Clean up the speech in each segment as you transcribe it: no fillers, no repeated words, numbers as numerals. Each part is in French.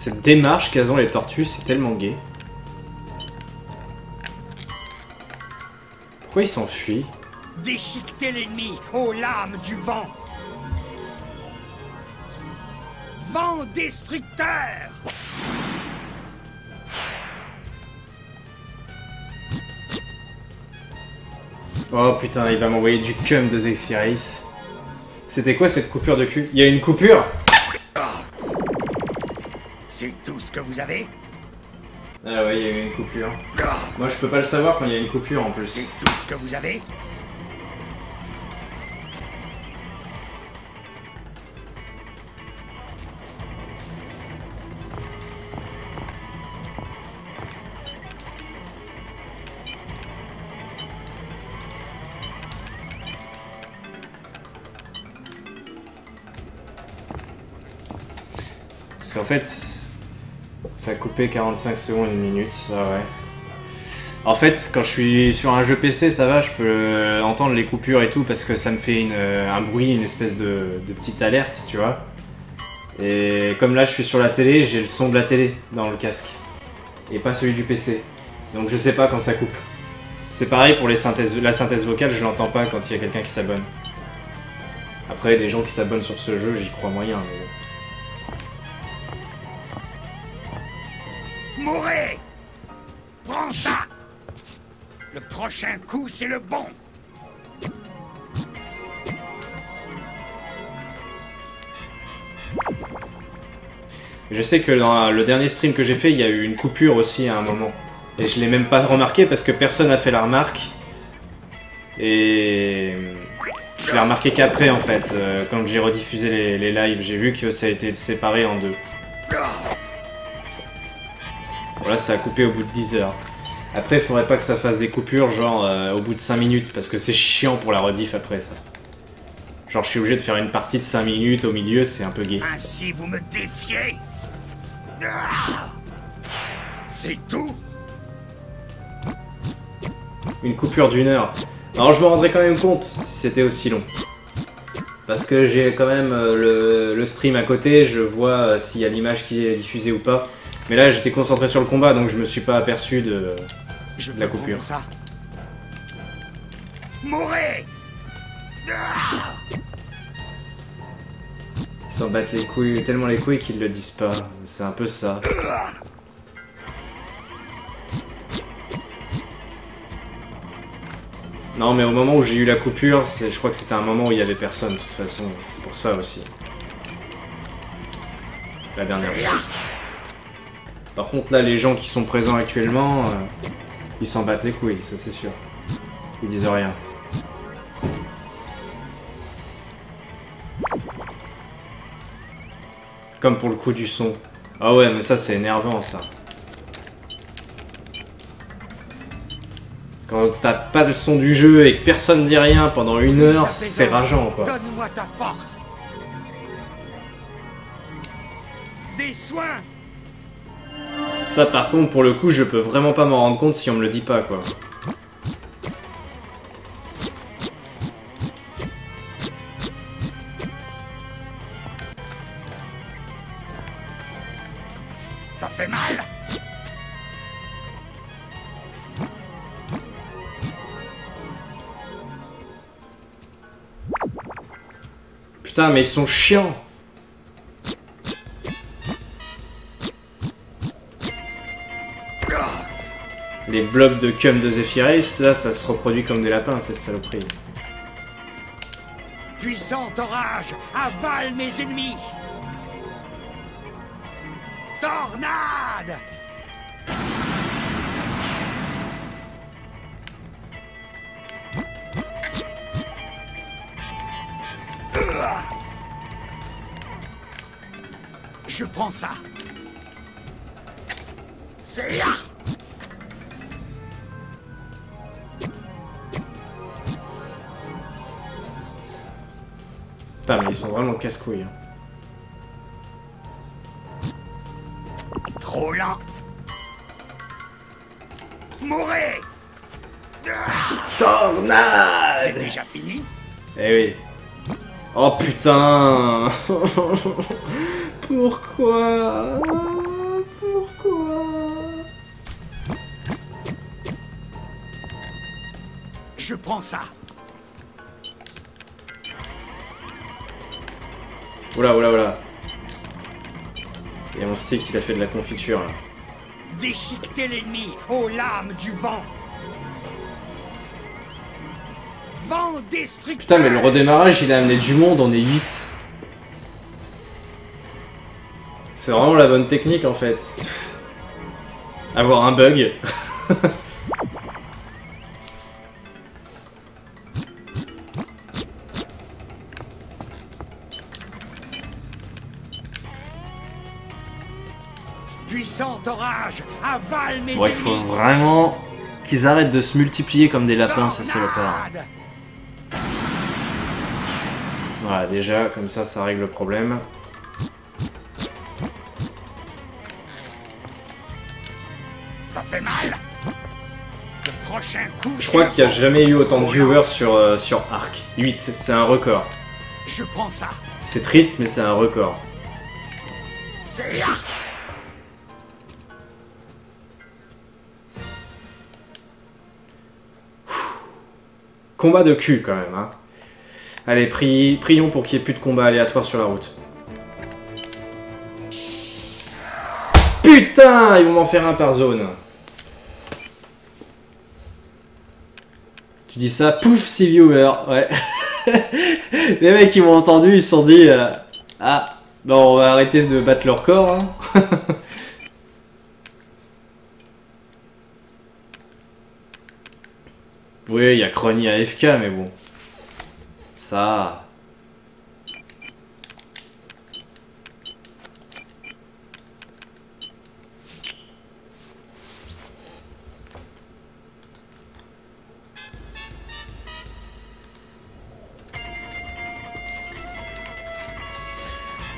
Cette démarche qu'elles ont les tortues, c'est tellement gai. Pourquoi ils s'enfuient? Déchiquetez l'ennemi aux lames du vent. Vent destructeur. Oh putain, il va m'envoyer du cum de Zephyris. C'était quoi cette coupure de cul? Il y a une coupure? C'est tout ce que vous avez? Ah ouais, il y a eu une coupure. Moi je peux pas le savoir quand il y a une coupure en plus. C'est tout ce que vous avez? Parce qu'en fait, ça a coupé 45 secondes, une minute, ah ouais. En fait, quand je suis sur un jeu PC, ça va, je peux entendre les coupures et tout parce que ça me fait un bruit, une espèce de petite alerte, tu vois. Et comme là, je suis sur la télé, j'ai le son de la télé dans le casque. Et pas celui du PC. Donc je sais pas quand ça coupe. C'est pareil pour les synthèses, la synthèse vocale, je l'entends pas quand il y a quelqu'un qui s'abonne. Après, des gens qui s'abonnent sur ce jeu, j'y crois moyen. Mais... Mourez! Prends ça! Le prochain coup, c'est le bon! Je sais que dans le dernier stream que j'ai fait, il y a eu une coupure aussi à un moment. Et je l'ai même pas remarqué parce que personne n'a fait la remarque. Et... je l'ai remarqué qu'après en fait, quand j'ai rediffusé les lives, j'ai vu que ça a été séparé en deux. Voilà, ça a coupé au bout de 10 heures. Après, il faudrait pas que ça fasse des coupures, genre au bout de 5 minutes, parce que c'est chiant pour la rediff après ça. Genre, je suis obligé de faire une partie de 5 minutes au milieu, c'est un peu gay. Ainsi, vous me défiez? C'est tout? Une coupure d'1 heure. Alors, je me rendrais quand même compte si c'était aussi long. Parce que j'ai quand même le stream à côté, je vois s'il y a l'image qui est diffusée ou pas. Mais là, j'étais concentré sur le combat, donc je me suis pas aperçu de la coupure. Ça. Mourez! Ils s'en battent les couilles, tellement les couilles qu'ils le disent pas. C'est un peu ça. Non, mais au moment où j'ai eu la coupure, je crois que c'était un moment où il y avait personne, de toute façon. C'est pour ça aussi. La dernière fois. Par contre, là, les gens qui sont présents actuellement, ils s'en battent les couilles, ça c'est sûr. Ils disent rien. Comme pour le coup du son. Ah ouais, mais ça c'est énervant ça. Quand t'as pas le son du jeu et que personne dit rien pendant 1 heure, c'est rageant quoi. Donne-moi ta force. Des soins. Ça par contre pour le coup je peux vraiment pas m'en rendre compte si on me le dit pas quoi. Ça fait mal. Putain mais ils sont chiants. Les blocs de cum de Zephyris, là, ça se reproduit comme des lapins, ces saloperies. Puissante orage, avale mes ennemis. Tornade. Je prends ça. C'est là. Putain, mais ils sont vraiment casse-couilles. Hein. Trop lent. Mourez. Tornade! C'est déjà fini? Eh oui. Oh putain! Pourquoi? Je prends ça. Oula, oula, oula. Et mon stick, il a fait de la confiture, là. Déchiquetez l'ennemi aux lames du vent. Vent destructeur. Putain, mais le redémarrage, il a amené du monde, on est 8. C'est vraiment la bonne technique, en fait. Avoir un bug. Puissant orage, avale mes Bon, il faut vraiment qu'ils arrêtent de se multiplier comme des lapins, ces salopards. Voilà, déjà, comme ça règle le problème. Ça fait mal. Le prochain coup. Je crois qu'il n'y a jamais eu autant de viewers sur Ark. 8, c'est un record. Je prends ça. C'est triste, mais c'est un record. C'est là. Combat de cul, quand même, hein. Allez, prions pour qu'il n'y ait plus de combat aléatoire sur la route. Putain, ils vont m'en faire un par zone. Tu dis ça, pouf, 6 viewers, ouais. Les mecs, ils m'ont entendu, ils se sont dit... ah, bon, on va arrêter de battre leur corps, hein. Oui, il y a Crony AFK, mais bon. Ça...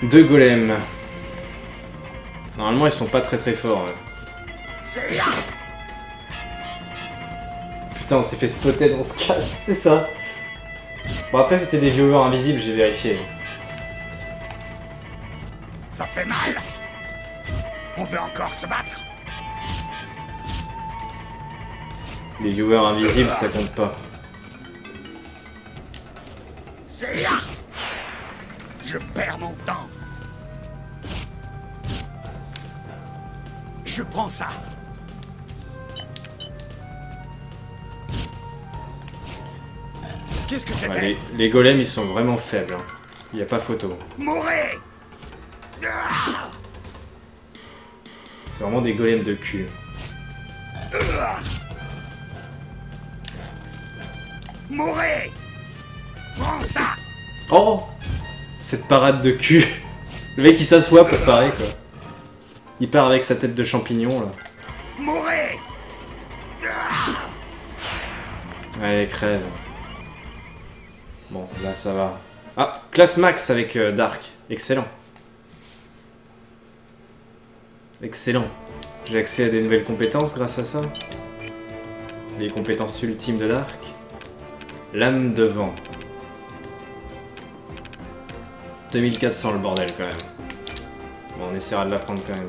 Deux golems. Normalement, ils sont pas très forts. Ouais. Putain, on s'est fait spotter dans ce cas, c'est ça. Bon, après, c'était des viewers invisibles, j'ai vérifié. Ça fait mal. On veut encore se battre. Les viewers invisibles, ça compte pas. C'est là. Je perds mon temps. Je prends ça. Qu'est-ce que c'était? Ouais, les golems, ils sont vraiment faibles. Hein. Il n'y a pas photo. Mourez! C'est vraiment des golems de cul. Mourez! Prends ça! Oh! Cette parade de cul. Le mec, il s'assoit pour parer, quoi. Il part avec sa tête de champignon, là. Mourez! Allez, crève. Bon, là, ça va. Ah, classe max avec Dark. Excellent. Excellent. J'ai accès à des nouvelles compétences grâce à ça. Les compétences ultimes de Dark. Lame de vent. 2400 le bordel quand même. Bon, on essaiera de la prendre quand même.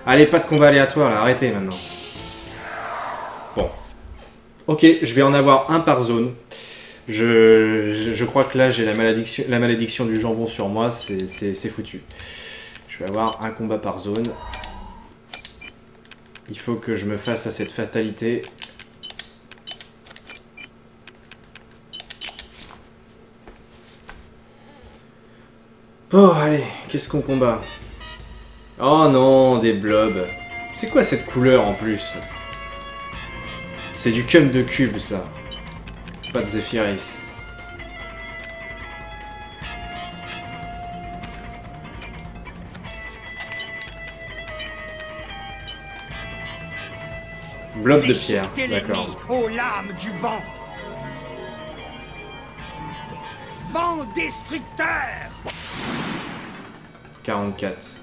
Allez, pas de combat aléatoire là, arrêtez maintenant. Bon. Ok, je vais en avoir un par zone. Je crois que là j'ai la malédiction du jambon sur moi, c'est foutu. Je vais avoir un combat par zone. Il faut que je me fasse à cette fatalité. Oh, allez, qu'est-ce qu'on combat? Oh non, des blobs. C'est quoi cette couleur en plus? C'est du cum de cube, ça. Pas de Zephyris. Blob de pierre, d'accord. Aux lames du vent. Vent destructeur. 44.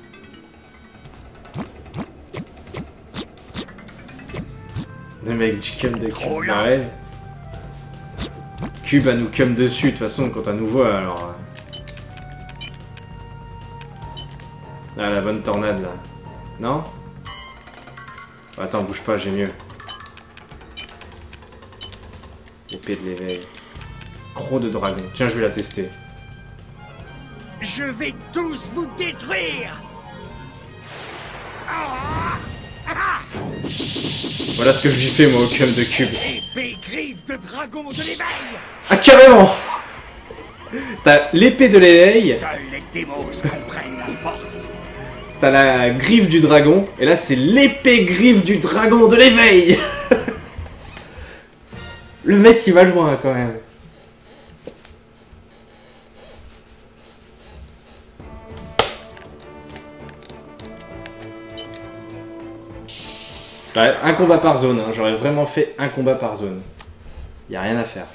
Le mec du cum de cube, bah ouais. Cube à nous cum dessus, de toute façon, quand à nous voit, alors... Ah, la bonne tornade, là. Non? Attends, bouge pas, j'ai mieux. Épée de l'éveil. Croc de dragon. Tiens, je vais la tester. Je vais tous vous détruire. Voilà ce que je lui fais, moi, au cum de cube. Épée griffe de dragon de l'éveil. Ah, carrément! T'as l'épée de l'éveil. Seuls les démos comprennent la force. T'as la griffe du dragon. Et là, c'est l'épée griffe du dragon de l'éveil. Le mec, il va loin, quand même. Ouais, un combat par zone, hein. J'aurais vraiment fait un combat par zone. Y a rien à faire.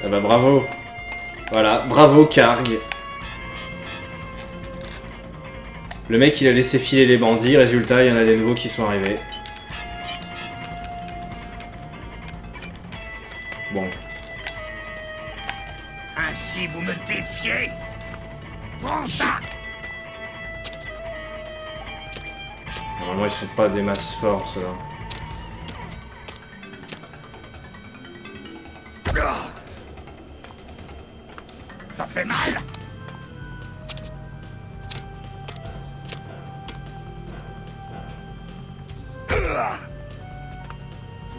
Ah bah bravo. Voilà, bravo Karg. Le mec il a laissé filer les bandits, résultat il y en a des nouveaux qui sont arrivés. Bon. Ainsi vous me défiez. Prends ça. Normalement ils sont pas des masses forts ceux-là. Ça fait mal.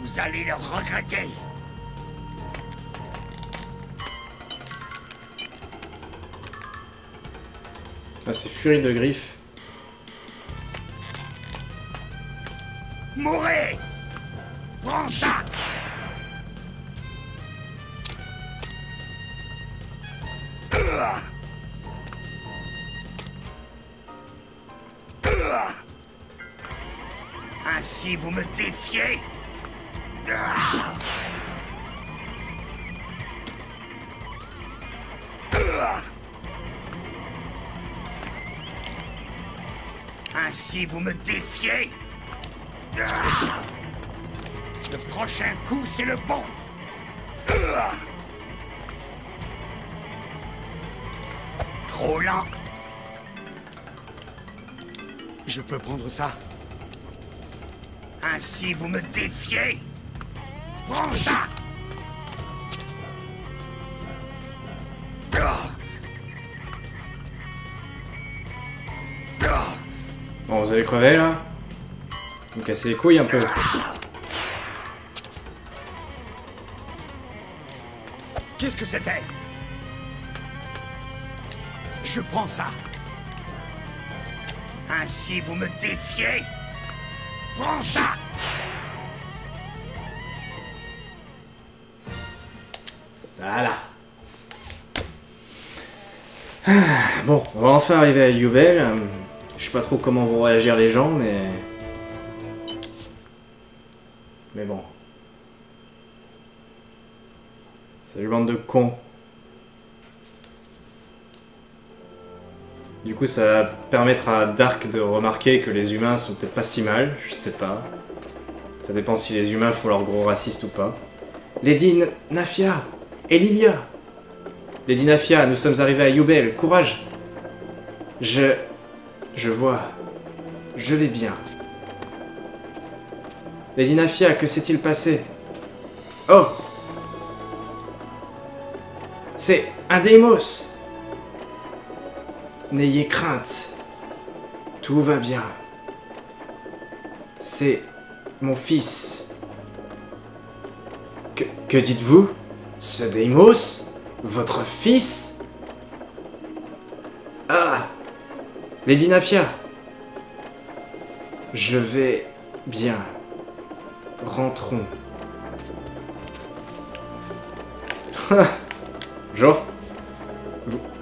Vous allez le regretter. Ah c'est furie de griffes. Mourez. Prends ça. Ainsi vous me défiez. Ainsi vous me défiez. Le prochain coup c'est le bon. Trop lent. Je peux prendre ça. Ainsi vous me défiez. Prends ça. Bon vous avez crevé là? Vous me cassez les couilles un peu. Qu'est-ce que c'était? Je prends ça. Ainsi vous me défiez. Prends ça. Voilà. Bon, on va enfin arriver à Yubel. Je sais pas trop comment vont réagir les gens, mais... bon. Salut bande de cons. Du coup, ça va permettre à Dark de remarquer que les humains sont peut-être pas si mal, je sais pas. Ça dépend si les humains font leur gros raciste ou pas. Lady Nafia et Lilia. Lady Nafia, nous sommes arrivés à Yubel, courage. Je vois. Je vais bien. Lady Nafia, que s'est-il passé? Oh! C'est un Deimos! N'ayez crainte. Tout va bien. C'est mon fils. Que dites-vous? Ce Deimos? Votre fils? Ah! Lady Nafia! Je vais bien. Rentrons. Genre?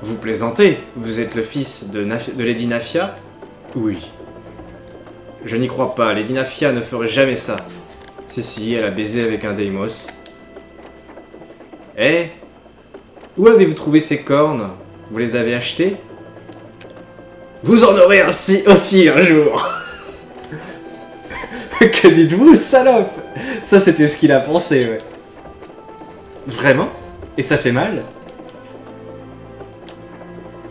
Vous plaisantez? Vous êtes le fils de Lady Nafia? Oui. Je n'y crois pas. Lady Nafia ne ferait jamais ça. Si, elle a baisé avec un Deimos. Eh? Où avez-vous trouvé ces cornes? Vous les avez achetées? Vous en aurez ainsi aussi un jour. Que dites-vous, salope? Ça, c'était ce qu'il a pensé, ouais. Vraiment? Et ça fait mal?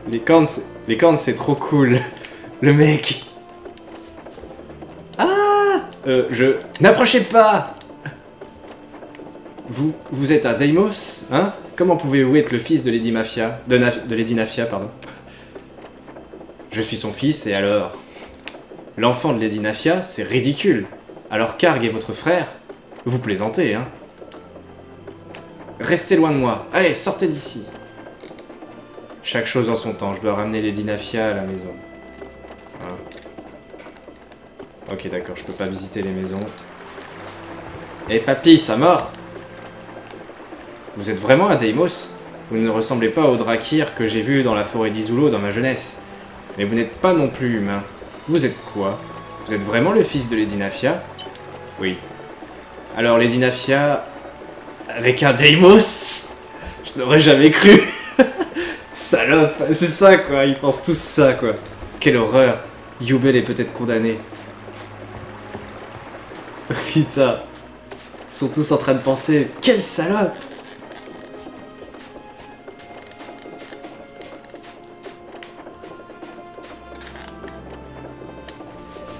Les cornes, c'est trop cool. Le mec. Ah! N'approchez pas! Vous êtes un Deimos, hein? Comment pouvez-vous être le fils de Lady Mafia? De Lady Nafia, pardon. Je suis son fils, et alors? L'enfant de Lady Nafia, c'est ridicule. Alors Karg est votre frère? Vous plaisantez, hein? Restez loin de moi. Allez, sortez d'ici. Chaque chose en son temps. Je dois ramener Lady Nafia à la maison. Voilà. Ok, d'accord, je peux pas visiter les maisons. Eh papy, ça mort! Vous êtes vraiment un Deimos? Vous ne ressemblez pas au Drakir que j'ai vu dans la forêt d'Izulo dans ma jeunesse. Mais vous n'êtes pas non plus humain. Vous êtes quoi? Vous êtes vraiment le fils de Lady Nafia? Oui. Alors Lady Nafia... avec un Deimos? Je n'aurais jamais cru. Salope, c'est ça quoi, ils pensent tous ça quoi. Quelle horreur. Yubel est peut-être condamné. Putain. Ils sont tous en train de penser, quelle salope.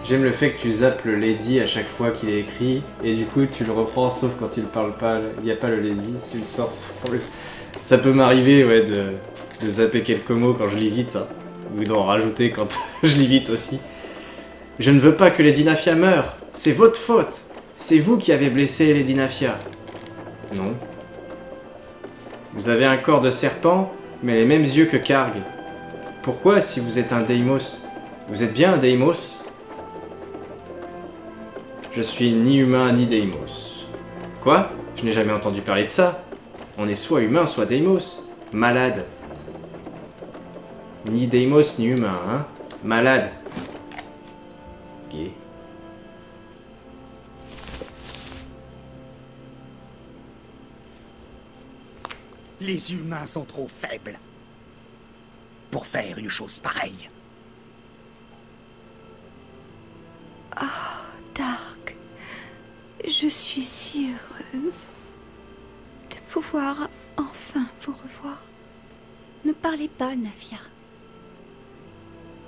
J'aime le fait que tu zappes le Lady à chaque fois qu'il est écrit, et du coup tu le reprends sauf quand il parle pas, il n'y a pas le Lady, tu le sors pour le... Ça peut m'arriver ouais, de zapper quelques mots quand je lis vite, hein, ou d'en rajouter quand je lis vite aussi. Je ne veux pas que Lady Nafia meure, c'est votre faute, c'est vous qui avez blessé Lady Nafia. Non. Vous avez un corps de serpent, mais les mêmes yeux que Karg. Pourquoi si vous êtes un Deimos? Vous êtes bien un Deimos? Je suis ni humain ni Deimos. Quoi? Je n'ai jamais entendu parler de ça. On est soit humain, soit Deimos. Malade. Ni Deimos, ni humain, hein? Malade. Ok. Les humains sont trop faibles pour faire une chose pareille. Oh, Dark. Je suis si heureuse de pouvoir enfin vous revoir. Ne parlez pas, Nafia.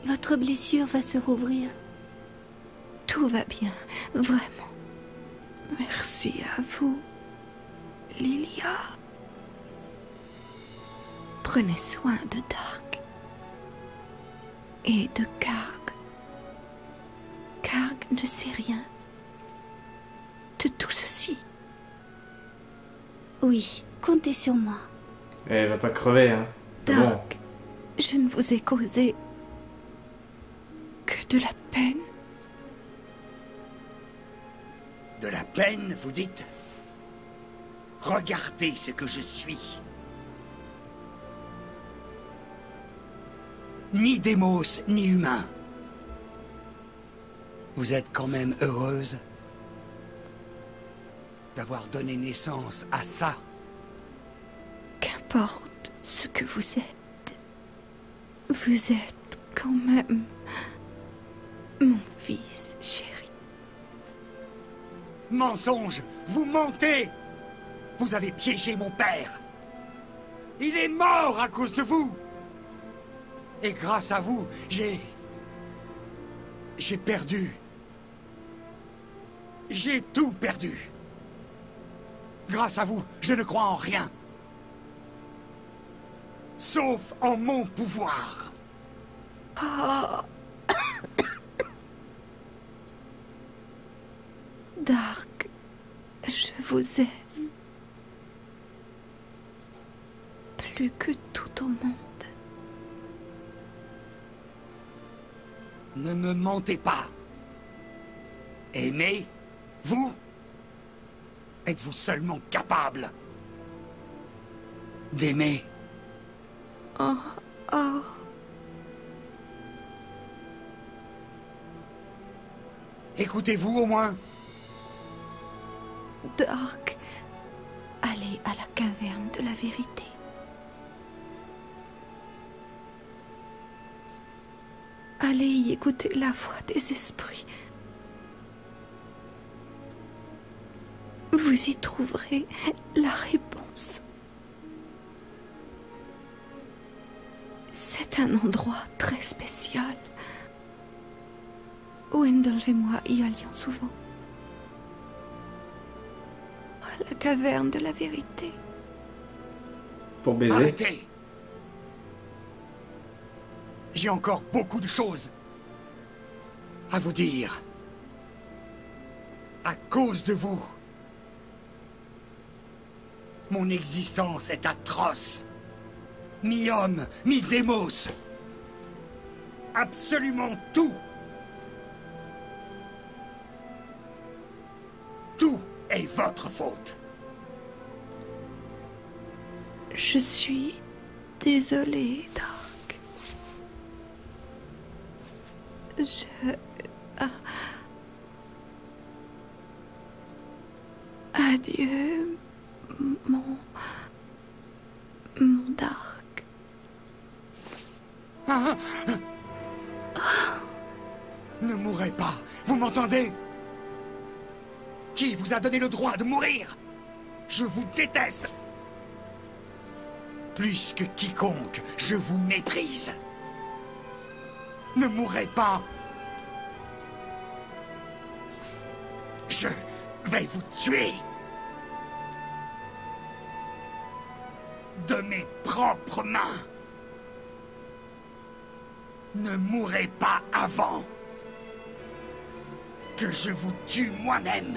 Votre blessure va se rouvrir. Tout va bien, vraiment. Merci à vous, Lilia. Prenez soin de Dark et de Karg. Karg ne sait rien de tout ceci. Oui, comptez sur moi. Elle va pas crever, hein. Dark, je ne vous ai causé que de la peine. De la peine, vous dites? Regardez ce que je suis. Ni démos, ni humain. Vous êtes quand même heureuse d'avoir donné naissance à ça? Qu'importe ce que vous êtes quand même mon fils chéri. Mensonge! Vous mentez! Vous avez piégé mon père! Il est mort à cause de vous! Et grâce à vous, j'ai perdu. J'ai tout perdu. Grâce à vous, je ne crois en rien. Sauf en mon pouvoir. Dark, je vous aime. Plus que tout au monde. Ne me mentez pas. Aimer, vous? Êtes-vous seulement capable d'aimer? Oh. Écoutez-vous au moins? Dark, allez à la caverne de la vérité. Allez y écouter la voix des esprits. Vous y trouverez la réponse. C'est un endroit très spécial. Wendolf et moi y allions souvent. À la caverne de la vérité. Pour baiser. Arrêtez! J'ai encore beaucoup de choses à vous dire. À cause de vous, mon existence est atroce. Mi-homme, mi-démos. Absolument tout. Tout est votre faute. Je suis désolée, Dark. Adieu, mon Dark. Ne mourrez pas, vous m'entendez? Qui vous a donné le droit de mourir? Je vous déteste. Plus que quiconque, je vous méprise. Ne mourrez pas. Je vais vous tuer. De mes propres mains. Ne mourrez pas avant que je vous tue moi-même.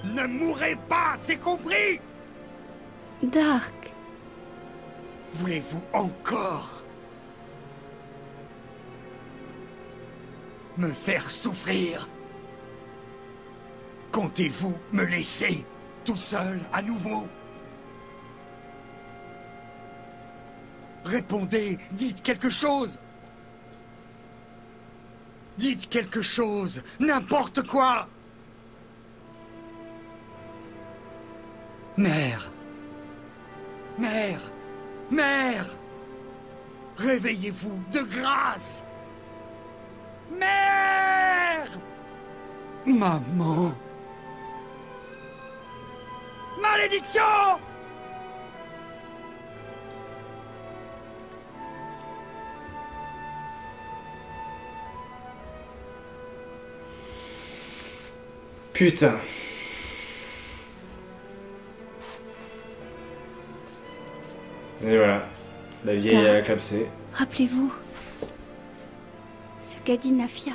Ne mourrez pas, c'est compris? Dark, Voulez-vous encore me faire souffrir? Comptez-vous me laisser tout seul à nouveau? Répondez, dites quelque chose. Dites quelque chose, n'importe quoi. Mère. Mère. Mère. Réveillez-vous de grâce. Mère. Maman. Malédiction! Putain. Et voilà. La vieille a clapsé. rappelez-vous ce qu'a dit Nafia.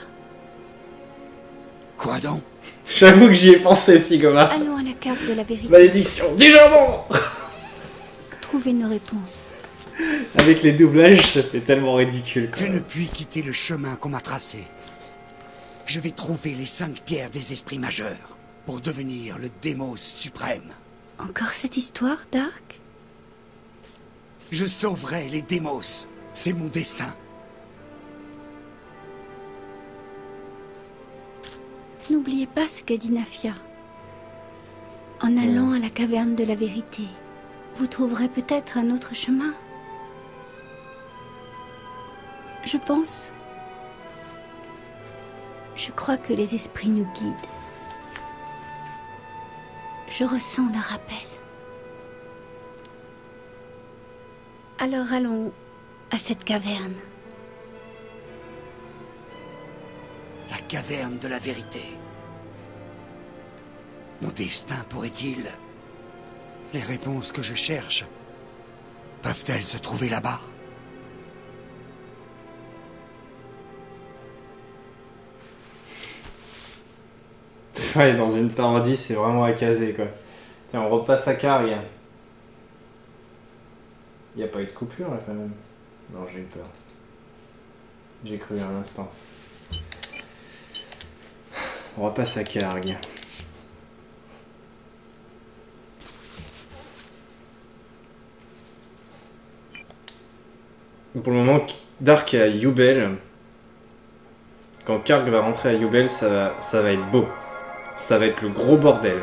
Quoi donc? J'avoue que j'y ai pensé, Sigoma. Allons à la cave de la vérité. Malédiction du jambon. Trouvez nos réponses. Avec les doublages, ça fait tellement ridicule. Je ne puis quitter le chemin qu'on m'a tracé. Je vais trouver les 5 pierres des esprits majeurs pour devenir le démos suprême. Encore cette histoire, Dark? Je sauverai les démos. C'est mon destin. N'oubliez pas ce qu'a dit Nafia. En allant à la caverne de la vérité, vous trouverez peut-être un autre chemin. Je pense... Je crois que les esprits nous guident. Je ressens leur appel. Alors allons à cette caverne. La caverne de la vérité. Mon destin pourrait-il... Les réponses que je cherche... peuvent-elles se trouver là-bas? Ouais, dans une parodie, c'est vraiment à caser, quoi. Tiens, on repasse à Karg. Il n'y a pas eu de coupure, là, quand même. Non, j'ai eu peur. J'ai cru un instant. On repasse à Karg. Pour le moment, Dark est à Yubel. Quand Karg va rentrer à Yubel, ça va être beau. Ça va être le gros bordel.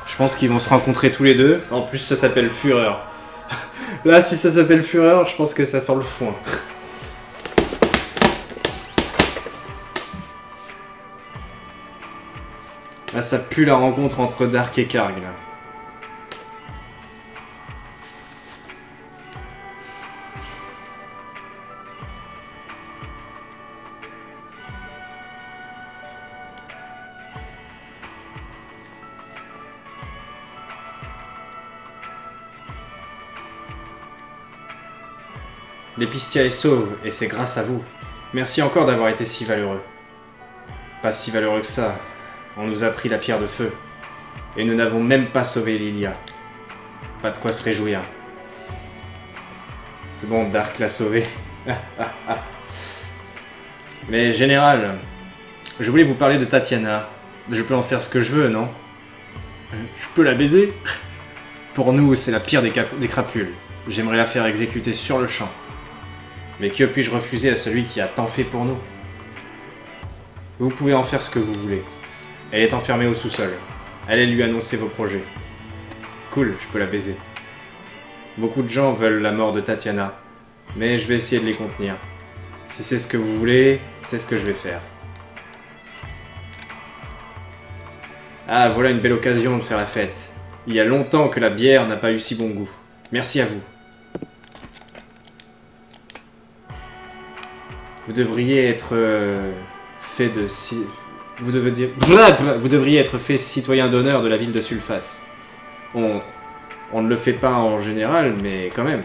Je pense qu'ils vont se rencontrer tous les deux. En plus, ça s'appelle Fureur. Là, si ça s'appelle Fureur, je pense que ça sent le foin. Ah, ça pue la rencontre entre Dark et Karg, là. L'Epistia est sauve, et c'est grâce à vous. Merci encore d'avoir été si valeureux. Pas si valeureux que ça. On nous a pris la pierre de feu. Et nous n'avons même pas sauvé Lilia. Pas de quoi se réjouir. C'est bon, Dark l'a sauvé. Mais général, je voulais vous parler de Tatiana. Je peux en faire ce que je veux, non? Je peux la baiser? Pour nous, c'est la pire des crapules. J'aimerais la faire exécuter sur le champ. Mais que puis-je refuser à celui qui a tant fait pour nous? Vous pouvez en faire ce que vous voulez. Elle est enfermée au sous-sol. Allez lui annoncer vos projets. Cool, je peux la baiser. Beaucoup de gens veulent la mort de Tatiana, mais je vais essayer de les contenir. Si c'est ce que vous voulez, c'est ce que je vais faire. Ah, voilà une belle occasion de faire la fête. Il y a longtemps que la bière n'a pas eu si bon goût. Merci à vous. Vous devriez être fait de... Vous devriez être fait citoyen d'honneur de la ville de Sulfas. On ne le fait pas en général, mais quand même.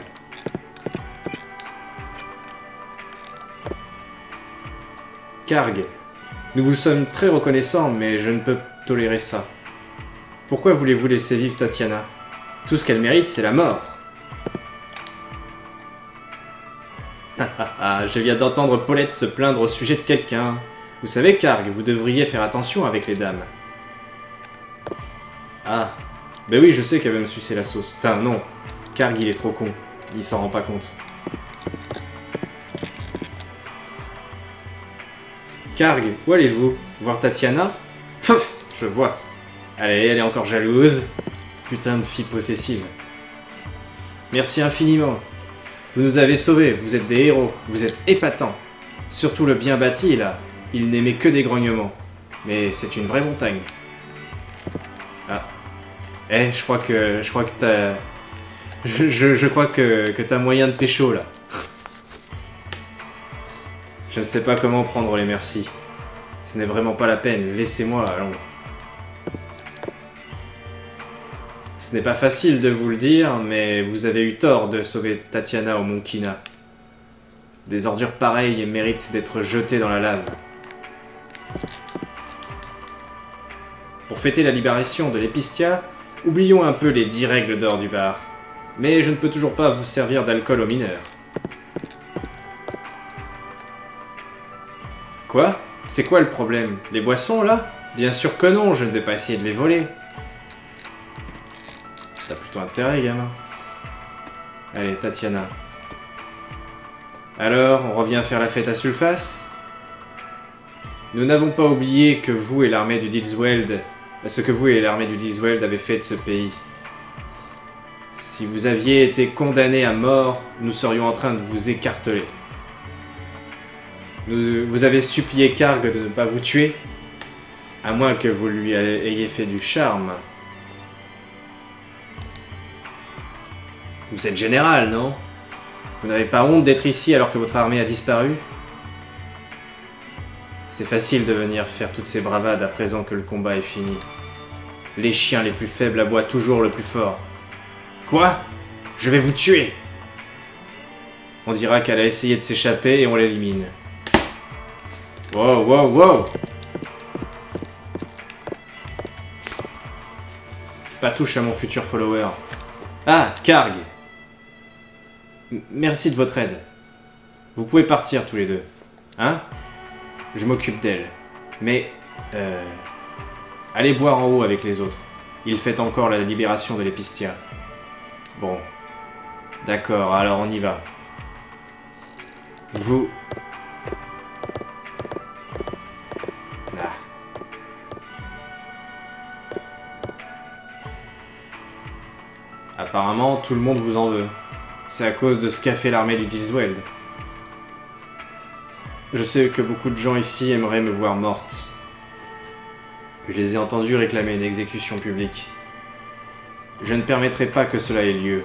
Karg, nous vous sommes très reconnaissants, mais je ne peux tolérer ça. Pourquoi voulez-vous laisser vivre Tatiana? Tout ce qu'elle mérite, c'est la mort. Je viens d'entendre Paulette se plaindre au sujet de quelqu'un. Vous savez, Karg, vous devriez faire attention avec les dames. Ah, ben oui, je sais qu'elle veut me sucer la sauce. Enfin, non, Karg, il est trop con. Il s'en rend pas compte. Karg, où allez-vous? Voir Tatiana? Je vois. Allez, elle est encore jalouse. Putain de fille possessive. Merci infiniment. Vous nous avez sauvés, vous êtes des héros, vous êtes épatants. Surtout le bien bâti, là. Il n'aimait que des grognements. Mais c'est une vraie montagne. Ah. Eh, je crois que t'as... Je crois que t'as moyen de pécho, là. Je ne sais pas comment prendre les merci. Ce n'est vraiment pas la peine, laissez-moi, allons. Ce n'est pas facile de vous le dire, mais vous avez eu tort de sauver Tatiana au Mont Kina. Des ordures pareilles méritent d'être jetées dans la lave. Pour fêter la libération de l'Epistia, oublions un peu les 10 règles d'or du bar. Mais je ne peux toujours pas vous servir d'alcool aux mineurs. Quoi? C'est quoi le problème? Les boissons, là? Bien sûr que non, je ne vais pas essayer de les voler. T'as plutôt intérêt, gamin. Allez, Tatiana. Alors, on revient faire la fête à Sulfas? Nous n'avons pas oublié que vous et l'armée du Dilsweld... ce que vous et l'armée du Dilsweld avez fait de ce pays. Si vous aviez été condamné à mort, nous serions en train de vous écarteler. Vous avez supplié Karg de ne pas vous tuer, à moins que vous lui ayez fait du charme. Vous êtes général, non? Vous n'avez pas honte d'être ici alors que votre armée a disparu? C'est facile de venir faire toutes ces bravades à présent que le combat est fini. Les chiens les plus faibles aboient toujours le plus fort. Quoi? Je vais vous tuer! On dira qu'elle a essayé de s'échapper et on l'élimine. Wow, wow, wow! Pas touche à mon futur follower. Ah, Karg! Merci de votre aide. Vous pouvez partir tous les deux. Hein? Je m'occupe d'elle. Mais... allez boire en haut avec les autres. Il fête encore la libération de l'Epistia. Bon. D'accord, alors on y va. Vous... Ah. Apparemment, tout le monde vous en veut. C'est à cause de ce qu'a fait l'armée du Dilsweld. Je sais que beaucoup de gens ici aimeraient me voir morte. Je les ai entendus réclamer une exécution publique. Je ne permettrai pas que cela ait lieu.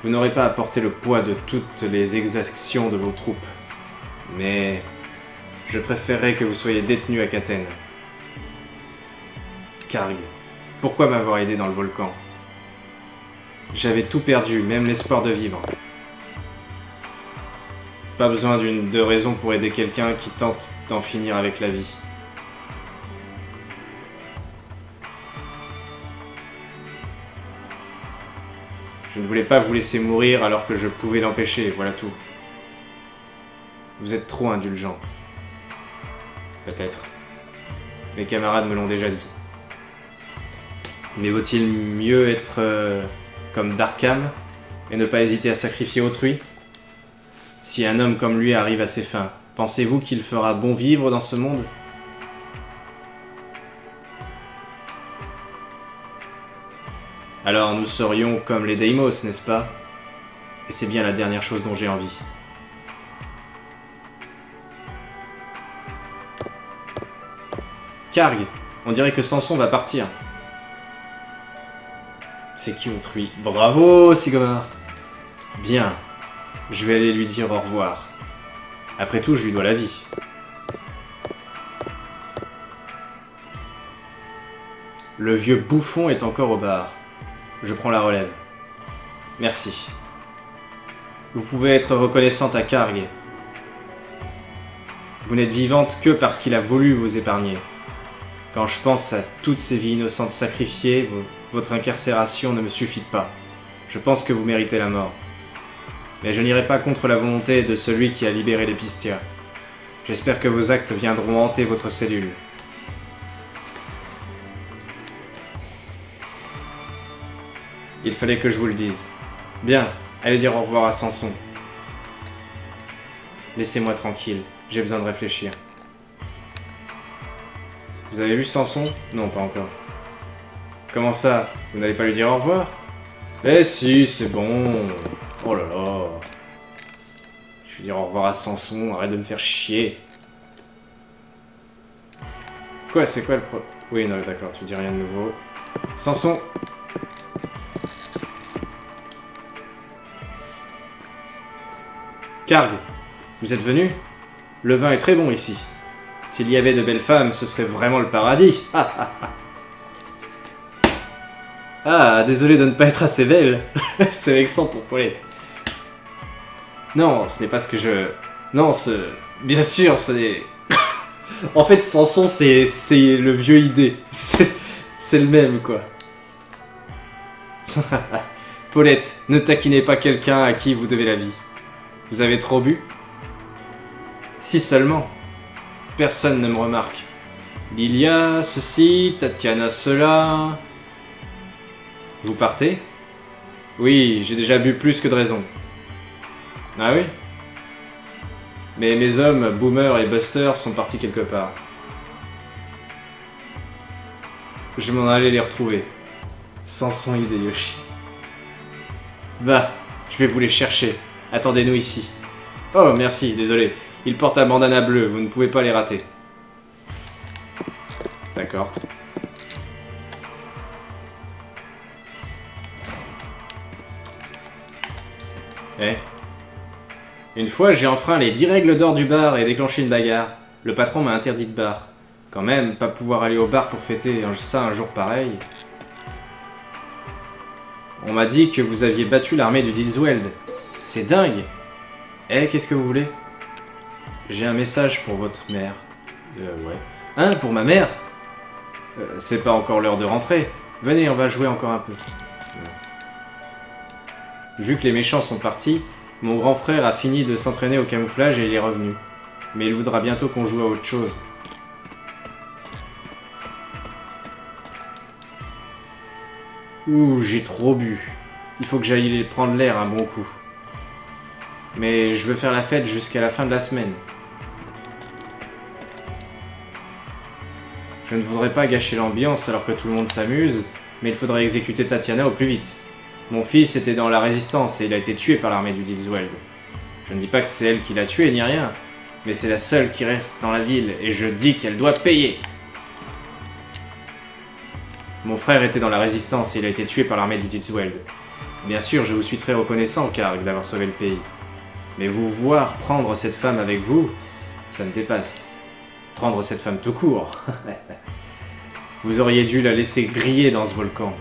Vous n'aurez pas à porter le poids de toutes les exactions de vos troupes. Mais je préférerais que vous soyez détenu à Katen. Karg, pourquoi m'avoir aidé dans le volcan? J'avais tout perdu, même l'espoir de vivre. Pas besoin de raison pour aider quelqu'un qui tente d'en finir avec la vie. Je ne voulais pas vous laisser mourir alors que je pouvais l'empêcher, voilà tout. Vous êtes trop indulgent. Peut-être. Mes camarades me l'ont déjà dit. Mais vaut-il mieux être comme Darkham et ne pas hésiter à sacrifier autrui? Si un homme comme lui arrive à ses fins, pensez-vous qu'il fera bon vivre dans ce monde? Alors nous serions comme les Deimos, n'est-ce pas? Et c'est bien la dernière chose dont j'ai envie. Karg, on dirait que Samson va partir. C'est qui autrui? Bravo, Sigomar. Bien, je vais aller lui dire au revoir. Après tout, je lui dois la vie. Le vieux bouffon est encore au bar. Je prends la relève. Merci. Vous pouvez être reconnaissante à Karg. Vous n'êtes vivante que parce qu'il a voulu vous épargner. Quand je pense à toutes ces vies innocentes sacrifiées, votre incarcération ne me suffit pas. Je pense que vous méritez la mort. Mais je n'irai pas contre la volonté de celui qui a libéré les Pistia. J'espère que vos actes viendront hanter votre cellule. Il fallait que je vous le dise. Bien, allez dire au revoir à Samson. Laissez-moi tranquille, j'ai besoin de réfléchir. Vous avez vu Samson? Non, pas encore. Comment ça? Vous n'allez pas lui dire au revoir? Eh si, c'est bon. Oh là là. Je vais dire au revoir à Samson, arrête de me faire chier. Quoi, c'est quoi le pro... Oui, non, d'accord, tu dis rien de nouveau. Samson! Karg, vous êtes venu? Le vin est très bon ici. S'il y avait de belles femmes, ce serait vraiment le paradis. Ah, désolé de ne pas être assez belle. C'est vexant pour Paulette. Non, ce n'est pas ce que je... Non, bien sûr, ce n'est... En fait, Samson, c'est le vieux idée. C'est le même, quoi. Paulette, ne taquinez pas quelqu'un à qui vous devez la vie. Vous avez trop bu? Si seulement. Personne ne me remarque. Lilia, ceci, Tatiana, cela... Vous partez? Oui, j'ai déjà bu plus que de raison. Ah oui? Mais mes hommes, Boomer et Buster, sont partis quelque part. Je m'en allais les retrouver. Samson Hideyoshi. Bah, je vais vous les chercher. Attendez-nous ici. Oh, merci, désolé. Ils portent un bandana bleu, vous ne pouvez pas les rater. D'accord. Eh. Une fois, j'ai enfreint les 10 règles d'or du bar et déclenché une bagarre. Le patron m'a interdit de bar. Quand même, pas pouvoir aller au bar pour fêter ça un jour pareil. On m'a dit que vous aviez battu l'armée du Dilsweld. C'est dingue! Eh, qu'est-ce que vous voulez? J'ai un message pour votre mère. Ouais. Hein, pour ma mère? C'est pas encore l'heure de rentrer. Venez, on va jouer encore un peu. Vu que les méchants sont partis, mon grand frère a fini de s'entraîner au camouflage et il est revenu. Mais il voudra bientôt qu'on joue à autre chose. Ouh, j'ai trop bu. Il faut que j'aille prendre l'air un bon coup. Mais je veux faire la fête jusqu'à la fin de la semaine. Je ne voudrais pas gâcher l'ambiance alors que tout le monde s'amuse, mais il faudrait exécuter Tatiana au plus vite. Mon fils était dans la résistance et il a été tué par l'armée du Dilsweld. Je ne dis pas que c'est elle qui l'a tué ni rien, mais c'est la seule qui reste dans la ville et je dis qu'elle doit payer. Mon frère était dans la résistance et il a été tué par l'armée du Ditsweld. Bien sûr, je vous suis très reconnaissant, Karg, d'avoir sauvé le pays. Mais vous voir prendre cette femme avec vous, ça me dépasse. Prendre cette femme tout court. Vous auriez dû la laisser griller dans ce volcan.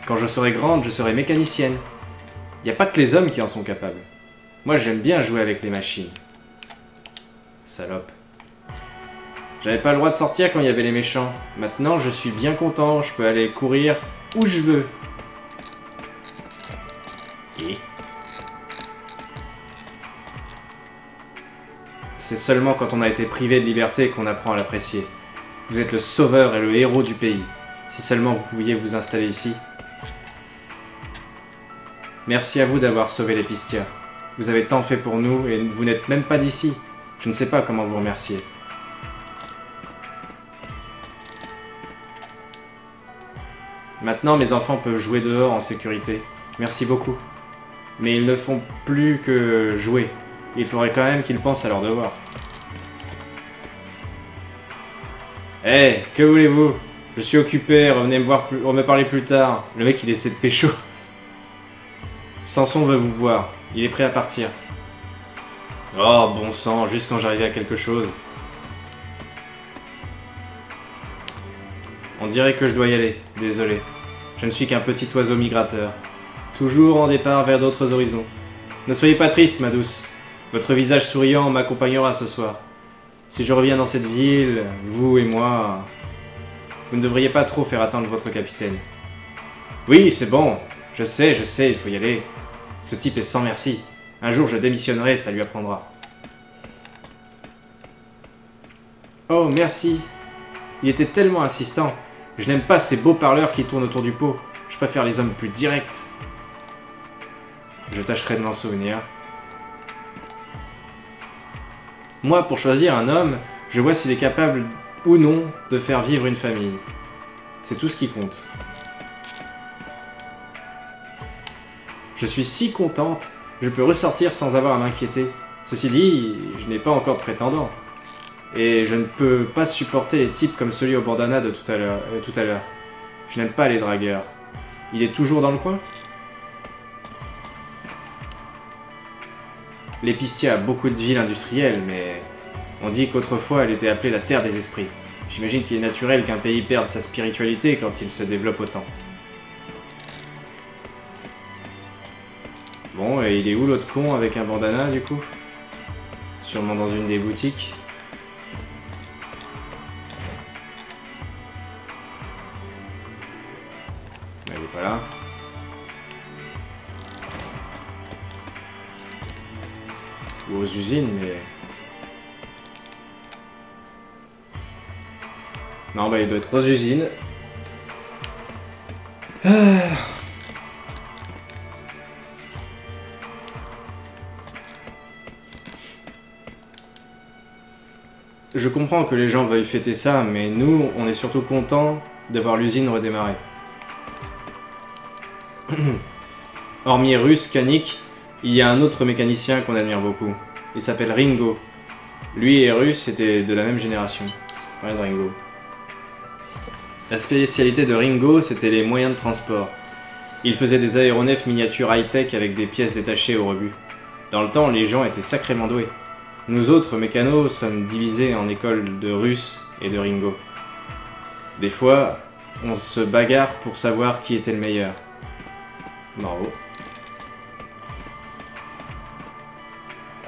Quand je serai grande, je serai mécanicienne. Il n'y a pas que les hommes qui en sont capables. Moi, j'aime bien jouer avec les machines. Salope. J'avais pas le droit de sortir quand il y avait les méchants. Maintenant, je suis bien content. Je peux aller courir où je veux. Et c'est seulement quand on a été privé de liberté qu'on apprend à l'apprécier. Vous êtes le sauveur et le héros du pays. Si seulement vous pouviez vous installer ici. Merci à vous d'avoir sauvé les Pistia. Vous avez tant fait pour nous et vous n'êtes même pas d'ici. Je ne sais pas comment vous remercier. Maintenant, mes enfants peuvent jouer dehors en sécurité. Merci beaucoup. Mais ils ne font plus que jouer. Il faudrait quand même qu'ils pensent à leurs devoirs. Eh, que voulez-vous? Je suis occupé, revenez me parler plus tard. Le mec, il essaie de pécho. Samson veut vous voir. Il est prêt à partir. Oh, bon sang, juste quand j'arrivais à quelque chose. On dirait que je dois y aller. Désolé. Je ne suis qu'un petit oiseau migrateur. Toujours en départ vers d'autres horizons. Ne soyez pas triste, ma douce. Votre visage souriant m'accompagnera ce soir. Si je reviens dans cette ville, vous et moi, vous ne devriez pas trop faire attendre votre capitaine. Oui, c'est bon. Je sais, il faut y aller. Ce type est sans merci. Un jour, je démissionnerai, ça lui apprendra. Oh, merci. Il était tellement insistant. Je n'aime pas ces beaux parleurs qui tournent autour du pot. Je préfère les hommes plus directs. Je tâcherai de m'en souvenir. Moi, pour choisir un homme, je vois s'il est capable ou non de faire vivre une famille. C'est tout ce qui compte. Je suis si contente, je peux ressortir sans avoir à m'inquiéter. Ceci dit, je n'ai pas encore de prétendant. Et je ne peux pas supporter les types comme celui au bandana de tout à l'heure. Je n'aime pas les dragueurs. Il est toujours dans le coin? L'Épistia a beaucoup de villes industrielles, mais on dit qu'autrefois elle était appelée la Terre des Esprits. J'imagine qu'il est naturel qu'un pays perde sa spiritualité quand il se développe autant. Bon, et il est où l'autre con avec un bandana du coup? Sûrement dans une des boutiques. Mais elle est pas là. Ou aux usines, mais... Non, bah il doit être aux usines. Je comprends que les gens veuillent fêter ça, mais nous, on est surtout contents de voir l'usine redémarrer. Hormis Russ, Kanik, il y a un autre mécanicien qu'on admire beaucoup. Il s'appelle Ringo. Lui et Russ étaient de la même génération. Ouais, de Ringo. La spécialité de Ringo, c'était les moyens de transport. Il faisait des aéronefs miniatures high-tech avec des pièces détachées au rebut. Dans le temps, les gens étaient sacrément doués. Nous autres, mécanos, sommes divisés en écoles de Russ et de Ringo. Des fois, on se bagarre pour savoir qui était le meilleur. Bravo.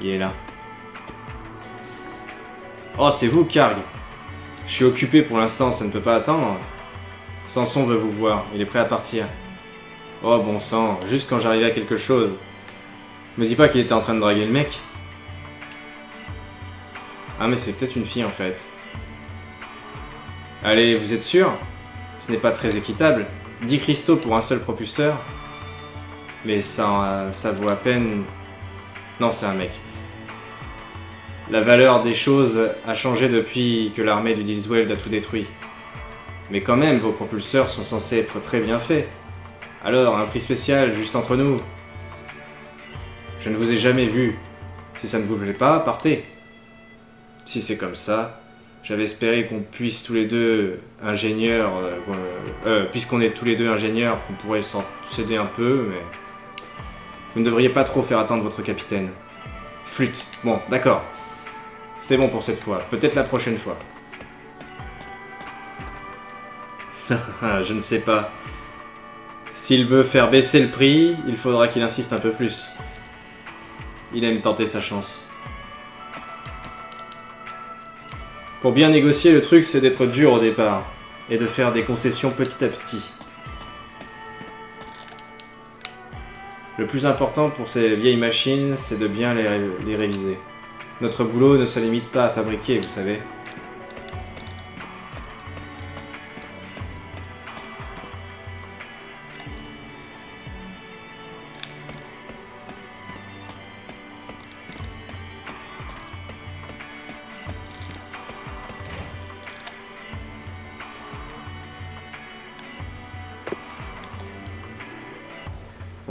Il est là. Oh, c'est vous, Karg. Je suis occupé pour l'instant, ça ne peut pas attendre. Samson veut vous voir, il est prêt à partir. Oh, bon sang, juste quand j'arrivais à quelque chose. Me dis pas qu'il était en train de draguer le mec. Ah, mais c'est peut-être une fille en fait. Allez, vous êtes sûr? Ce n'est pas très équitable. 10 cristaux pour un seul propulseur. Mais ça vaut à peine... Non, c'est un mec. La valeur des choses a changé depuis que l'armée du Ditsweld a tout détruit. Mais quand même, vos propulseurs sont censés être très bien faits. Alors, un prix spécial, juste entre nous. Je ne vous ai jamais vu. Si ça ne vous plaît pas, partez. Si c'est comme ça, J'avais espéré qu'on puisse tous les deux ingénieurs, puisqu'on est tous les deux ingénieurs, qu'on pourrait s'en s'aider un peu, mais... Vous ne devriez pas trop faire attendre votre capitaine. Flûte. Bon, d'accord. C'est bon pour cette fois. Peut-être la prochaine fois. Je ne sais pas. S'il veut faire baisser le prix, il faudra qu'il insiste un peu plus. Il aime tenter sa chance. Pour bien négocier, le truc, c'est d'être dur au départ. Et de faire des concessions petit à petit. Le plus important pour ces vieilles machines, c'est de bien les réviser. Notre boulot ne se limite pas à fabriquer, vous savez.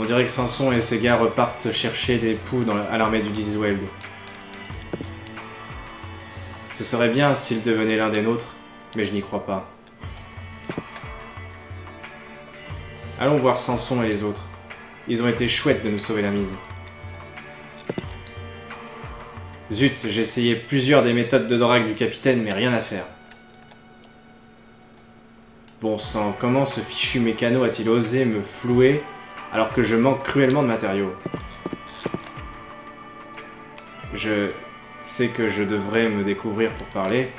On dirait que Samson et ses gars repartent chercher des poux à l'armée du Disweld. Ce serait bien s'ils devenaient l'un des nôtres, mais je n'y crois pas. Allons voir Samson et les autres. Ils ont été chouettes de nous sauver la mise. Zut, j'ai essayé plusieurs des méthodes de drague du capitaine, mais rien à faire. Bon sang, comment ce fichu mécano a-t-il osé me flouer alors que je manque cruellement de matériaux? Je sais que je devrais me découvrir pour parler,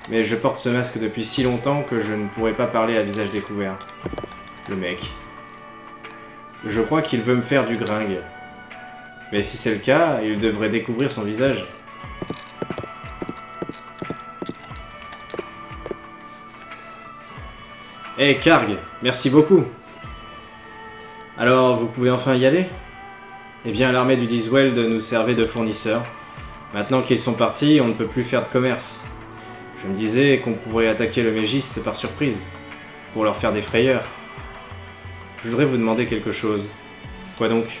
mais je porte ce masque depuis si longtemps que je ne pourrais pas parler à visage découvert. Le mec. Je crois qu'il veut me faire du gringue. Mais si c'est le cas, il devrait découvrir son visage. Eh, Karg, merci beaucoup. Alors, vous pouvez enfin y aller? Eh bien, l'armée du Disweld nous servait de fournisseur. Maintenant qu'ils sont partis, on ne peut plus faire de commerce. Je me disais qu'on pourrait attaquer le Mégiste par surprise, pour leur faire des frayeurs. Je voudrais vous demander quelque chose. Quoi donc?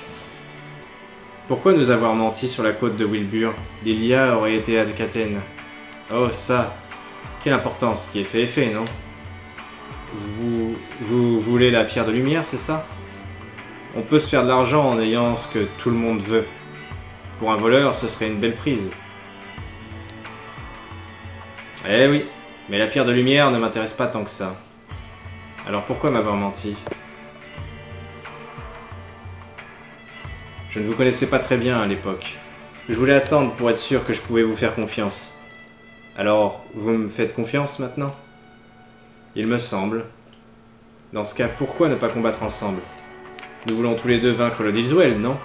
Pourquoi nous avoir menti sur la côte de Wilbur? Lilia aurait été à Athènes. Oh, ça! Quelle importance, qui est fait est fait, non? Vous voulez la pierre de lumière, c'est ça? On peut se faire de l'argent en ayant ce que tout le monde veut. Pour un voleur, ce serait une belle prise. Eh oui, mais la pierre de lumière ne m'intéresse pas tant que ça. Alors pourquoi m'avoir menti? Je ne vous connaissais pas très bien à l'époque. Je voulais attendre pour être sûr que je pouvais vous faire confiance. Alors, vous me faites confiance maintenant? Il me semble. Dans ce cas, pourquoi ne pas combattre ensemble? Nous voulons tous les deux vaincre le Disweld, non?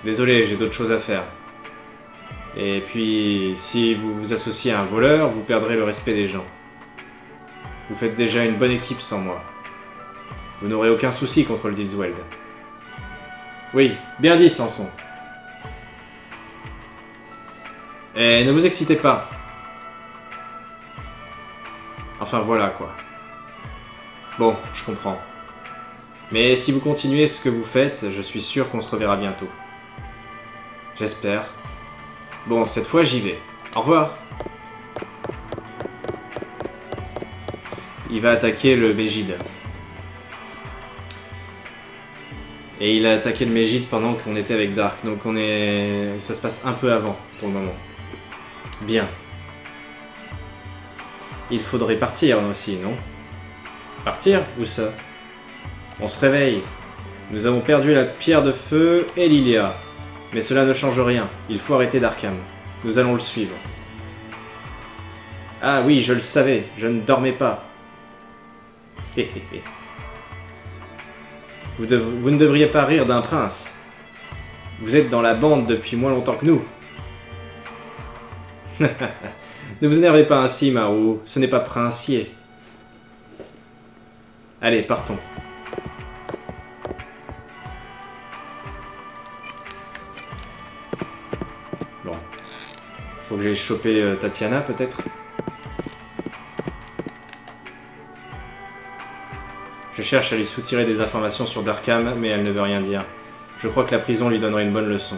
Désolé, j'ai d'autres choses à faire. Et puis, si vous vous associez à un voleur, vous perdrez le respect des gens. Vous faites déjà une bonne équipe sans moi. Vous n'aurez aucun souci contre le Disweld. Oui, bien dit, Samson. Et ne vous excitez pas. Enfin voilà, quoi. Bon, je comprends. Mais si vous continuez ce que vous faites, je suis sûr qu'on se reverra bientôt. J'espère. Bon, cette fois, j'y vais. Au revoir. Il va attaquer le Mégide. Et il a attaqué le Mégide pendant qu'on était avec Dark. Donc ça se passe un peu avant, pour le moment. Bien. Il faudrait partir aussi, non? Partir? Où ça? On se réveille. Nous avons perdu la pierre de feu et Lilia. Mais cela ne change rien. Il faut arrêter Darkham. Nous allons le suivre. Ah oui, je le savais. Je ne dormais pas. Vous ne devriez pas rire d'un prince. Vous êtes dans la bande depuis moins longtemps que nous. Ne vous énervez pas ainsi, Maru. Ce n'est pas princier. Allez, partons. Bon. Faut que j'aille choper Tatiana, peut-être. Je cherche à lui soutirer des informations sur Darkham, mais elle ne veut rien dire. Je crois que la prison lui donnerait une bonne leçon.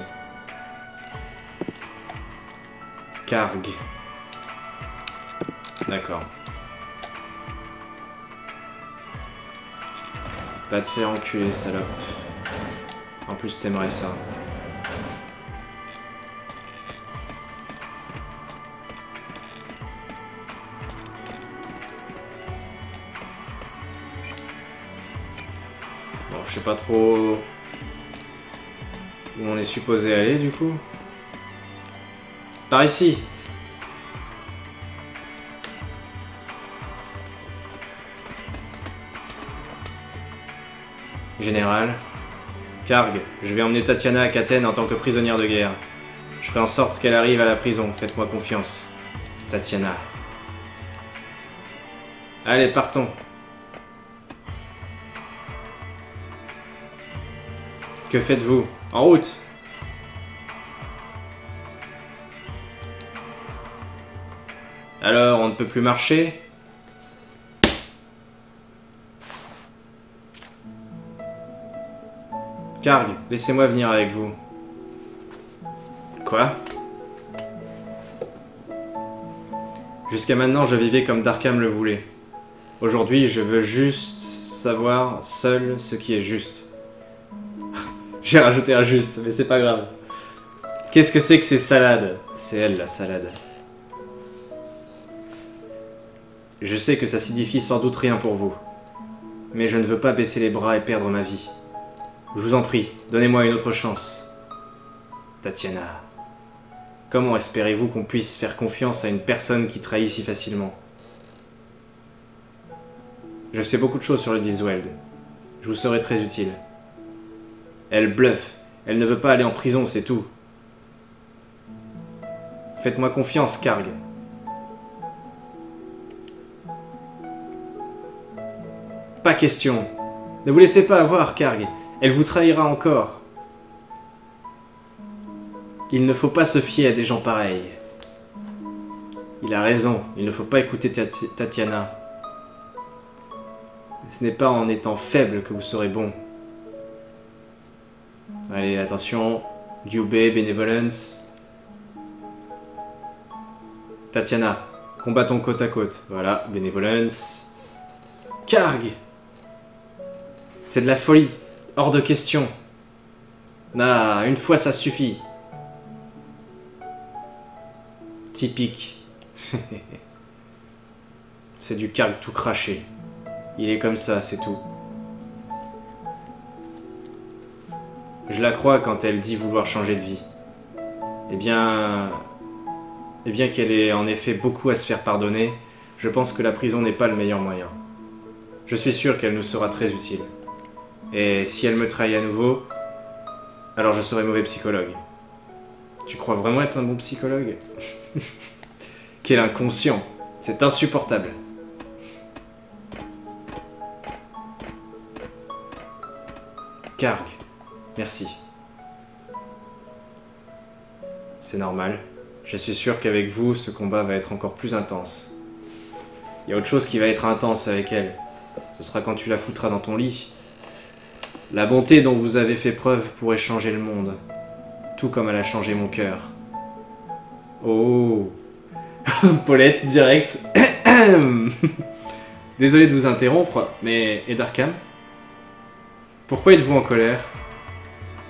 Karg. d'accord. Va te faire enculer, salope. En plus, t'aimerais ça. Bon, je sais pas trop où on est supposé aller, du coup. Par ici. Général. Karg, je vais emmener Tatiana à Katen en tant que prisonnière de guerre. Je ferai en sorte qu'elle arrive à la prison, faites-moi confiance. Tatiana. Allez, partons. Que faites-vous? En route! Alors, on ne peut plus marcher? Karg, laissez-moi venir avec vous. Quoi? Jusqu'à maintenant, je vivais comme Darkham le voulait. Aujourd'hui, je veux juste savoir seul ce qui est juste. J'ai rajouté un juste, mais c'est pas grave. Qu'est-ce que c'est que ces salades? C'est elle, la salade. Je sais que ça signifie sans doute rien pour vous. Mais je ne veux pas baisser les bras et perdre ma vie. Je vous en prie, donnez-moi une autre chance. Tatiana. Comment espérez-vous qu'on puisse faire confiance à une personne qui trahit si facilement? Je sais beaucoup de choses sur le Disweld. Je vous serai très utile. Elle bluffe. Elle ne veut pas aller en prison, c'est tout. Faites-moi confiance, Karg. Pas question. Ne vous laissez pas avoir, Karg. Elle vous trahira encore. Il ne faut pas se fier à des gens pareils. Il a raison, il ne faut pas écouter Tatiana. Ce n'est pas en étant faible que vous serez bon. Allez, attention. Yubei, Benevolence. Tatiana, combattons côte à côte. Voilà, Benevolence. Karg! C'est de la folie. Hors de question. Ah, une fois ça suffit. Typique. C'est du Karg tout craché. Il est comme ça, c'est tout. Je la crois quand elle dit vouloir changer de vie. Eh bien qu'elle ait en effet beaucoup à se faire pardonner, je pense que la prison n'est pas le meilleur moyen. Je suis sûr qu'elle nous sera très utile. Et si elle me trahit à nouveau, alors je serai mauvais psychologue. Tu crois vraiment être un bon psychologue? Quel inconscient! C'est insupportable. Karg, merci. C'est normal. Je suis sûr qu'avec vous, ce combat va être encore plus intense. Il y a autre chose qui va être intense avec elle. Ce sera quand tu la foutras dans ton lit. La bonté dont vous avez fait preuve pourrait changer le monde. Tout comme elle a changé mon cœur. Oh. Paulette, direct. Désolé de vous interrompre, mais... Et Darkham? Pourquoi êtes-vous en colère?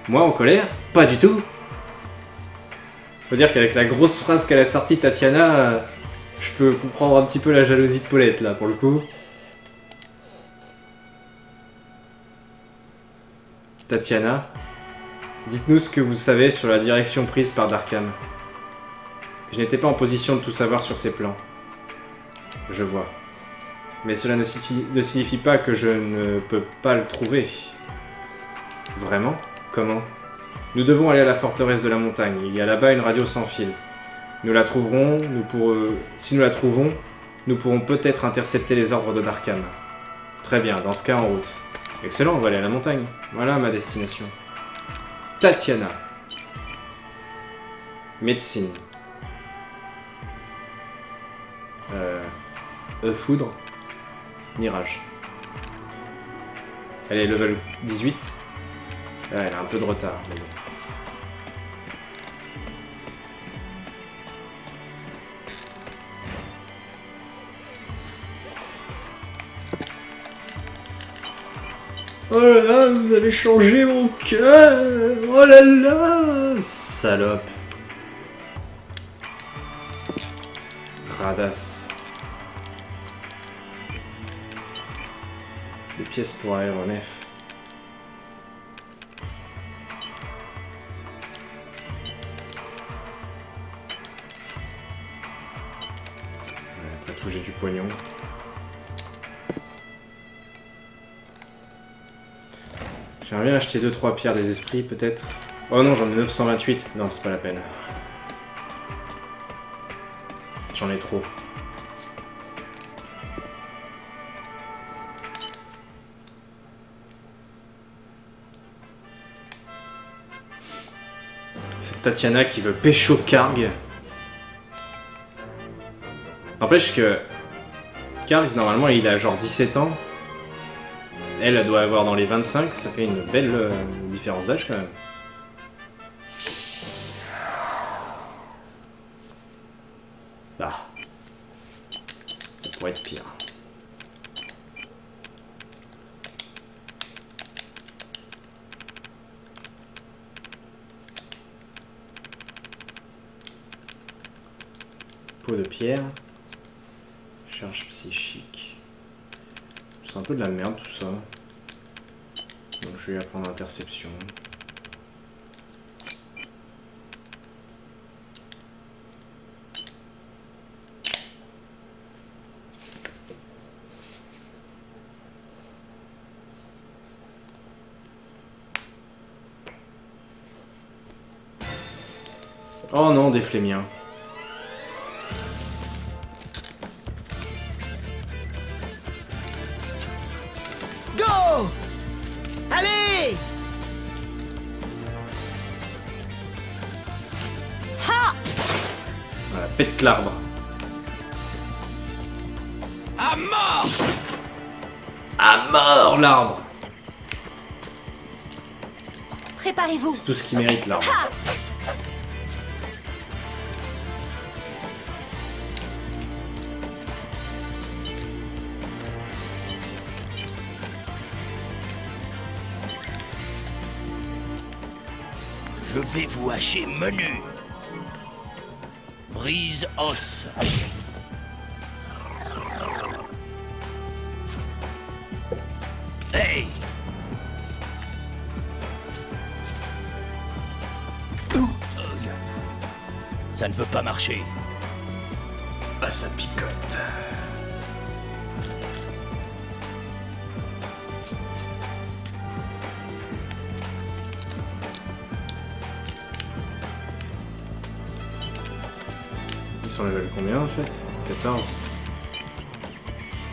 Moi en colère? Pas du tout. Faut dire qu'avec la grosse phrase qu'elle a sortie Tatiana, je peux comprendre un petit peu la jalousie de Paulette là pour le coup. Tatiana, dites-nous ce que vous savez sur la direction prise par Darkham. Je n'étais pas en position de tout savoir sur ses plans. Je vois. Mais cela ne signifie pas que je ne peux pas le trouver. Vraiment? Comment? Nous devons aller à la forteresse de la montagne. Il y a là-bas une radio sans fil. Nous la trouverons, si nous la trouvons, nous pourrons peut-être intercepter les ordres de Darkham. Très bien, dans ce cas, en route. Excellent, on va aller à la montagne. Voilà ma destination. Tatiana. Médecine. Foudre. Mirage. Elle est level 18. Ah, elle a un peu de retard, mais bon. Oh là là, vous avez changé mon cœur. Oh là là. Salope. Radasse. Des pièces pour aéronef. Après tout, j'ai du pognon. J'aimerais bien acheter 2-3 pierres des esprits, peut-être. Oh non, j'en ai 928. Non, c'est pas la peine. J'en ai trop. C'est Tatiana qui veut pécho Karg. N'empêche que Karg, normalement, il a genre 17 ans. Elle doit avoir dans les 25, ça fait une belle différence d'âge quand même. Ah. Ça pourrait être pire. Peau de pierre. Charge psychique. C'est un peu de la merde tout ça. Donc je vais apprendre interception. Oh non, des flémiens. Go! Allez! Ha! Voilà, pète l'arbre. À mort! À mort l'arbre! Préparez-vous. C'est tout ce qui mérite l'arbre. Je vais vous hacher menu. Brise os. Hey! Ça ne veut pas marcher. Ah, ça picote. Ils sont level combien en fait? 14.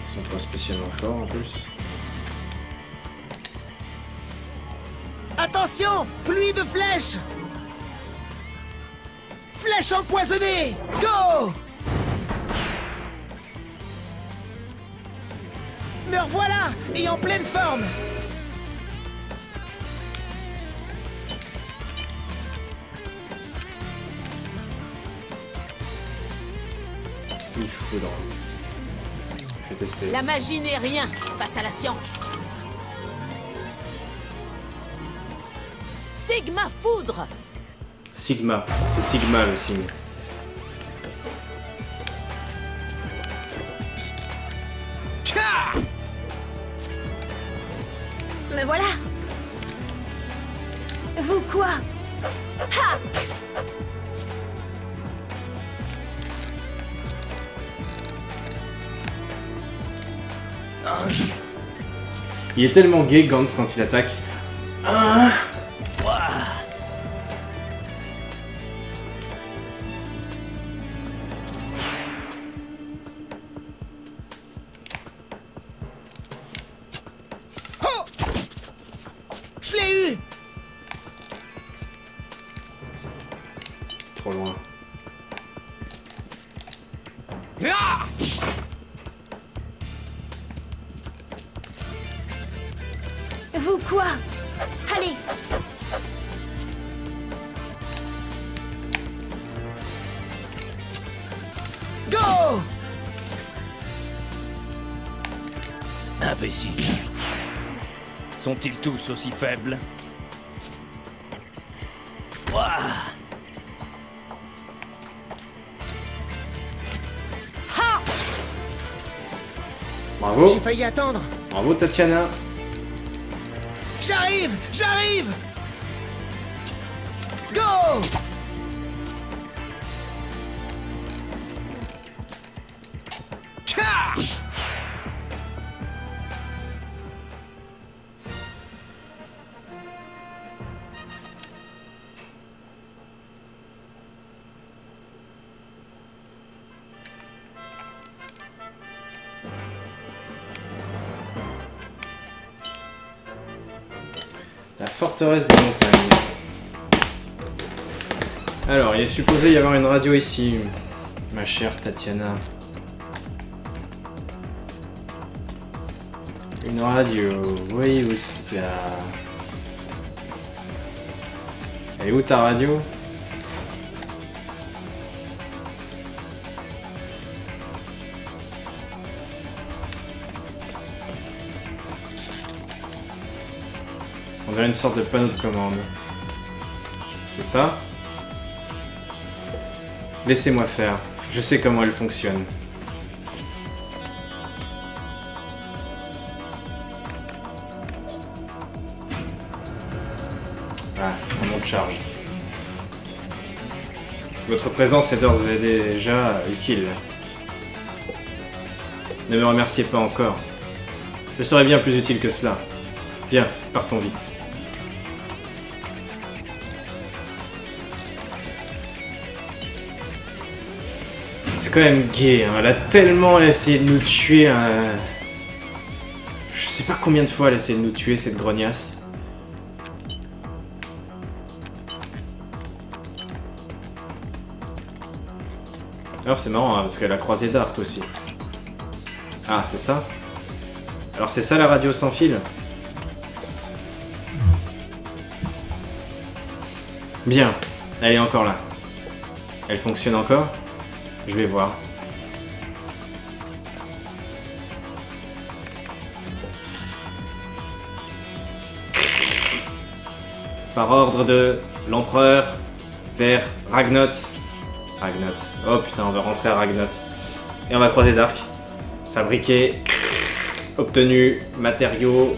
Ils sont pas spécialement forts en plus. Attention! Pluie de flèches! Flèche empoisonnée! Go! Me revoilà! Et en pleine forme! Il foudre. Je vais tester. La magie n'est rien face à la science. Sigma foudre. Sigma. C'est Sigma le signe. Me voilà. Vous quoi? Ha! Il est tellement gay Gantz quand il attaque. Ah. Oh! Je l'ai eu! Trop loin. Ah! Vous quoi? Allez. Go! Imbécile. Sont-ils tous aussi faibles? Ouah. Bravo. J'ai failli attendre. Bravo Tatiana. J'arrive! J'arrive! Go! Tcha! La forteresse des montagnes. Alors, il est supposé y avoir une radio ici, ma chère Tatiana. Une radio, oui, où ça? Elle est où ta radio? On dirait une sorte de panneau de commande. C'est ça? Laissez-moi faire. Je sais comment elle fonctionne. Ah, un nom de charge. Votre présence est d'ores et déjà utile. Ne me remerciez pas encore. Je serai bien plus utile que cela. Bien, partons vite. C'est quand même gay, hein. Elle a tellement essayé de nous tuer. Je sais pas combien de fois elle a essayé de nous tuer, cette grognasse. Alors c'est marrant, hein, parce qu'elle a croisé Dart aussi. Ah, c'est ça? Alors c'est ça la radio sans fil? Bien, elle est encore là. Elle fonctionne encore? Je vais voir. Par ordre de l'empereur vers Ragnot. Ragnot. Oh putain, on va rentrer à Ragnot. Et on va croiser Dark. Fabriquer. Obtenu. Matériaux.